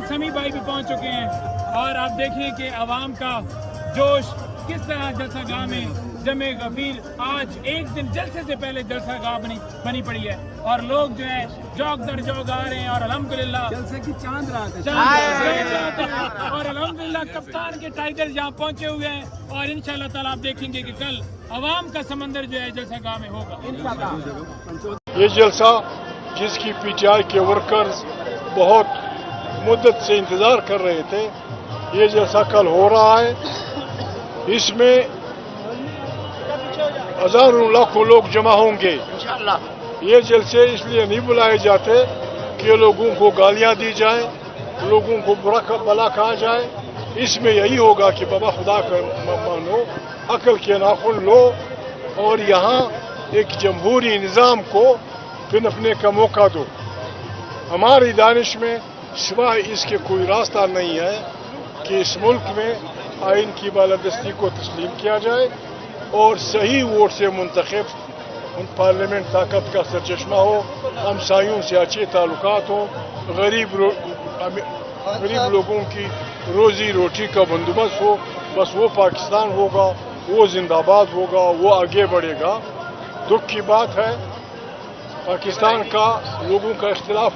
سمیع بھائی بھی پہنچ چکے ہیں اور آپ دیکھیں کہ عوام کا جوش کس طرح جلسہ گاہ میں جمع غفیر آج ایک دن جلسے سے پہلے جلسہ گاہ بنی پڑی ہے اور لوگ جو ہے جوک در جوک آ رہے ہیں اور الحمدللہ جلسے کی چاند رات ہے اور الحمدللہ کپتان کے ٹائیگر یہاں پہنچے ہوئے ہیں اور انشاءاللہ تعالیٰ آپ دیکھیں گے کہ کل عوام کا سمندر جو ہے جلسہ گاہ میں ہوگا یہ جلسہ جس کی پی ٹی آئی کے ورکرز بہت مدت سے انتظار کر رہے تھے یہ جلسہ کل ہو رہا ہے. اس میں ہزاروں لاکھوں لوگ جمع ہوں گے. یہ جلسے اس لیے نہیں بلائے جاتے کہ لوگوں کو گالیاں دی جائیں, لوگوں کو برا بلا کہا جائے. اس میں یہی ہوگا کہ بابا خدا کا مانو, عقل کے ناخن لو اور یہاں ایک جمہوری نظام کو پنپنے کا موقع دو. ہماری دانش میں سوائے اس کے کوئی راستہ نہیں ہے کہ اس ملک میں آئین کی بالادستی کو تسلیم کیا جائے اور صحیح ووٹ سے منتخب پارلیمنٹ طاقت کا سرچشمہ ہو, ہمسایوں سے اچھے تعلقات ہوں, غریب لوگوں کی روزی روٹی کا بندوبست ہو. بس وہ پاکستان ہوگا, وہ زندہ باد ہوگا, وہ آگے بڑھے گا. دکھ کی بات ہے پاکستان کا لوگوں کا اختلاف